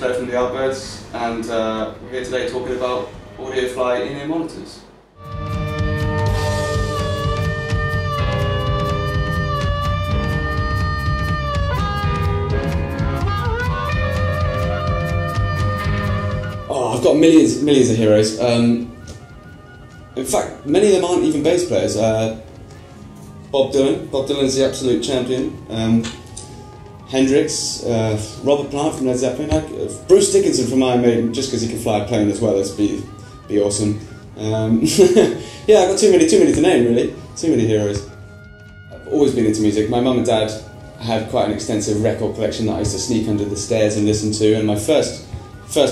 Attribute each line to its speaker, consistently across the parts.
Speaker 1: player from the Yardbirds, and we're here today talking about Audiofly In Ear Monitors. Oh, I've got millions of heroes. In fact, many of them aren't even bass players. Bob Dylan's the absolute champion. Hendrix, Robert Plant from Led Zeppelin, Bruce Dickinson from Iron Maiden, just because he can fly a plane as well. That'd be awesome. Yeah, I've got too many to name, really. Too many heroes. I've always been into music. My mum and dad had quite an extensive record collection that I used to sneak under the stairs and listen to, and my first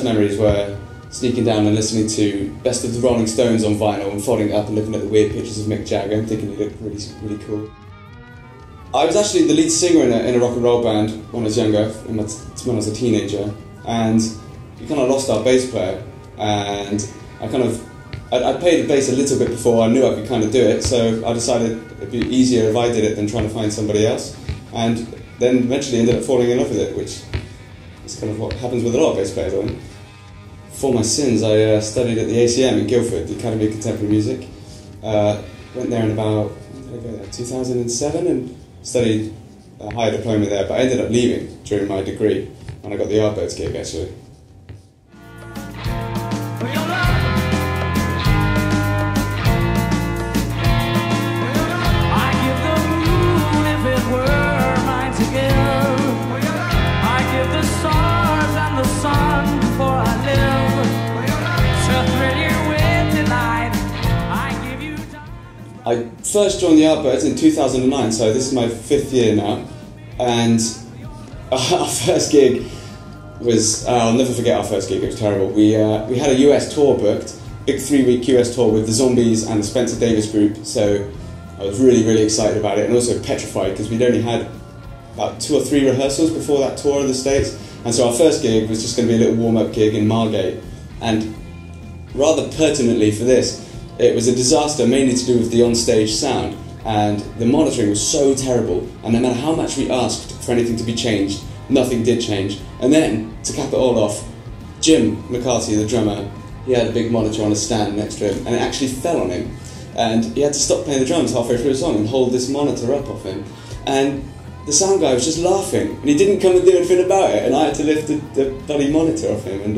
Speaker 1: memories were sneaking down and listening to Best of the Rolling Stones on vinyl and folding it up and looking at the weird pictures of Mick Jagger and thinking he looked really cool. I was actually the lead singer in a rock and roll band when I was younger, when I was a teenager, and we kind of lost our bass player, and I played the bass a little bit before I knew I could kind of do it, so I decided it'd be easier if I did it than trying to find somebody else, and then eventually ended up falling in love with it, which is kind of what happens with a lot of bass players, I think. For my sins, I studied at the ACM in Guildford, the Academy of Contemporary Music. Went there in about 2007 and studied a higher diploma there, but I ended up leaving during my degree when I got the Yardbirds gig, actually. I first joined the Yardbirds in 2009, so this is my 5th year now, and our first gig was, I'll never forget our first gig, it was terrible. We had a US tour booked, big 3-week US tour with the Zombies and the Spencer Davis group, so I was really excited about it, and also petrified because we'd only had about 2 or 3 rehearsals before that tour of the States, and so our first gig was just going to be a little warm-up gig in Margate, and rather pertinently for this, it was a disaster, mainly to do with the on-stage sound, and the monitoring was so terrible, and no matter how much we asked for anything to be changed, nothing did change. And then, to cap it all off, Jim McCarthy, the drummer, he had a big monitor on a stand next to him, and it actually fell on him, and he had to stop playing the drums halfway through a song and hold this monitor up off him. And the sound guy was just laughing, and he didn't come and do anything about it, and I had to lift the bloody monitor off him, and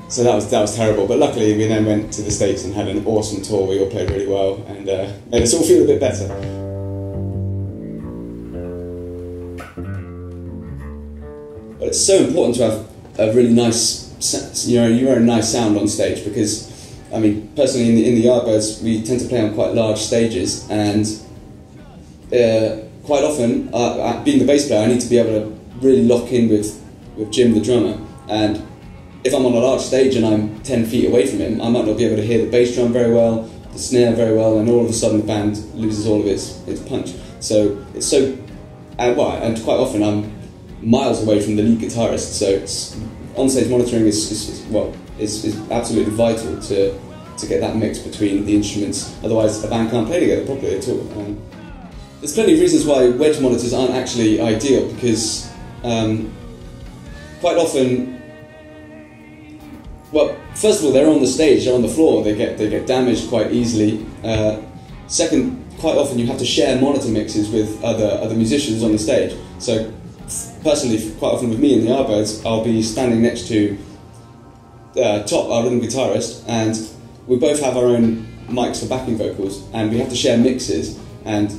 Speaker 1: so that was terrible, but luckily we then went to the States and had an awesome tour. We all played really well and made us all feel a bit better. But it's so important to have a really nice, your own nice sound on stage, because, I mean, personally in the Yardbirds we tend to play on quite large stages, and quite often, being the bass player, I need to be able to really lock in with Jim the drummer, and if I'm on a large stage and I'm 10 feet away from him, I might not be able to hear the bass drum very well, the snare very well, and all of a sudden the band loses all of its punch. So it's so, and quite often I'm miles away from the lead guitarist. So on-stage monitoring is absolutely vital to get that mix between the instruments. Otherwise, a band can't play together properly at all. There's plenty of reasons why wedge monitors aren't actually ideal, because quite often. Well, first of all, they're on the stage, they're on the floor, they get damaged quite easily. Second, quite often you have to share monitor mixes with other musicians on the stage. So, personally, quite often with me in the Yardbirds, I'll be standing next to Top, our rhythm guitarist, and we both have our own mics for backing vocals, and we have to share mixes, and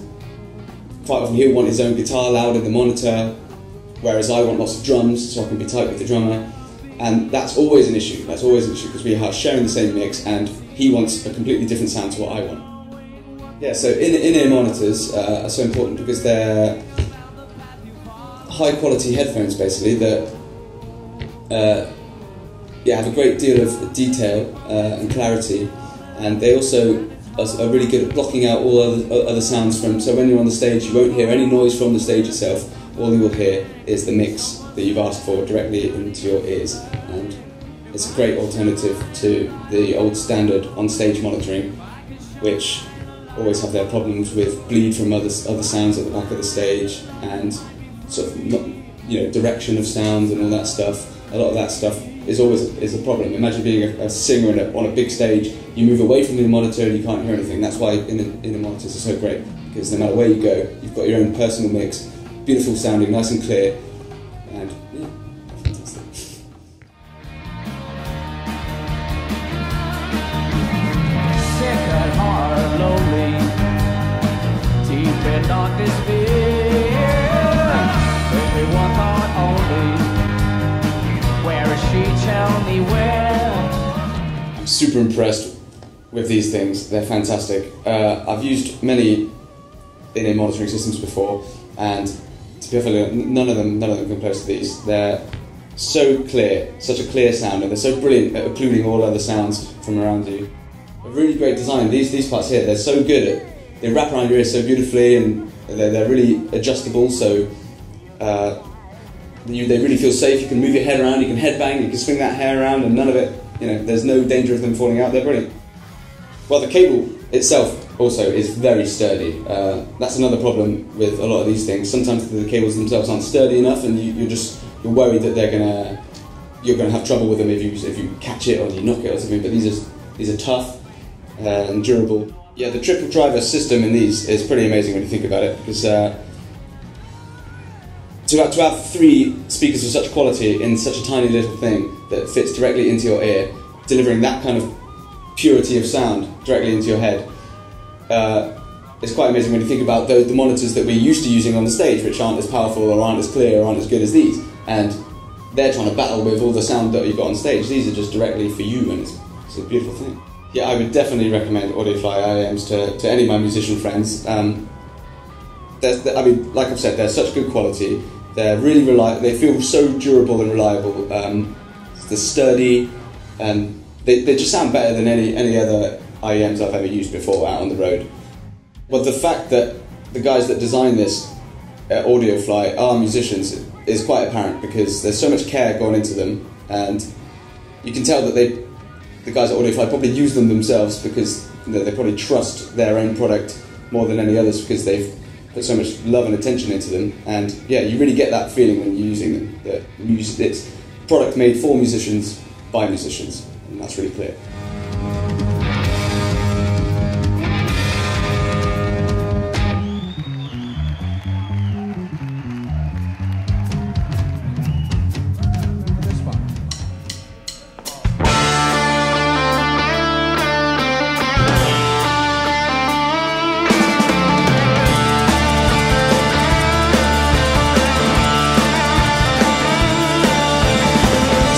Speaker 1: quite often he'll want his own guitar loud in the monitor, whereas I want lots of drums, so I can be tight with the drummer. And that's always an issue. That's always an issue because we are sharing the same mix, and he wants a completely different sound to what I want. Yeah, so in-ear monitors are so important because they're high-quality headphones, basically, that have a great deal of detail and clarity, and they also are really good at blocking out all other sounds from. So when you're on the stage, you won't hear any noise from the stage itself. All you will hear is the mix that you've asked for directly into your ears, and it's a great alternative to the old standard on-stage monitoring, which always have their problems with bleed from other sounds at the back of the stage, and sort of direction of sound and all that stuff. A lot of that stuff is a problem. Imagine being a singer on a big stage. You move away from the monitor and you can't hear anything. That's why in monitors are so great, because no matter where you go, you've got your own personal mix, beautiful sounding, nice and clear, and yeah, fantastic.
Speaker 2: Sick at heart, lonely, deep in dark despair. Only one thought only. Where is she? Tell me where.
Speaker 1: I'm super impressed with these things. They're fantastic. I've used many in-ear monitoring systems before, and to be perfectly honest, none of them come close to these. They're so clear, such a clear sound, and they're so brilliant at occluding all other sounds from around you. A really great design. These parts here, they're so good they wrap around your ear so beautifully, and they're really adjustable. So. They really feel safe. You can move your head around, you can headbang, you can swing that hair around, and none of it, there's no danger of them falling out. They're brilliant. Well, the cable itself also is very sturdy. That's another problem with a lot of these things. Sometimes the cables themselves aren't sturdy enough, and you're worried that you're gonna have trouble with them if you catch it or you knock it or something. But these are tough and durable. Yeah, the triple driver system in these is pretty amazing when you think about it, because. To have 3 speakers of such quality in such a tiny little thing that fits directly into your ear, delivering that kind of purity of sound directly into your head, is quite amazing when you think about the monitors that we're used to using on the stage, which aren't as powerful or aren't as clear or aren't as good as these, and they're trying to battle with all the sound that you've got on stage. These are just directly for you, and it's a beautiful thing. Yeah, I would definitely recommend Audiofly IEMs to any of my musician friends. Like I've said, they're such good quality. They're really reliable. They feel so durable and reliable. They're sturdy, and they just sound better than any other IEMs I've ever used before out on the road. But the fact that the guys that design this at Audiofly are musicians is quite apparent, because there's so much care going into them, and you can tell that the guys at Audiofly probably use them themselves, because they probably trust their own product more than any others, because they've put so much love and attention into them. And yeah, you really get that feeling when you're using them, that it's product made for musicians by musicians, and that's really clear.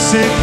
Speaker 3: Sick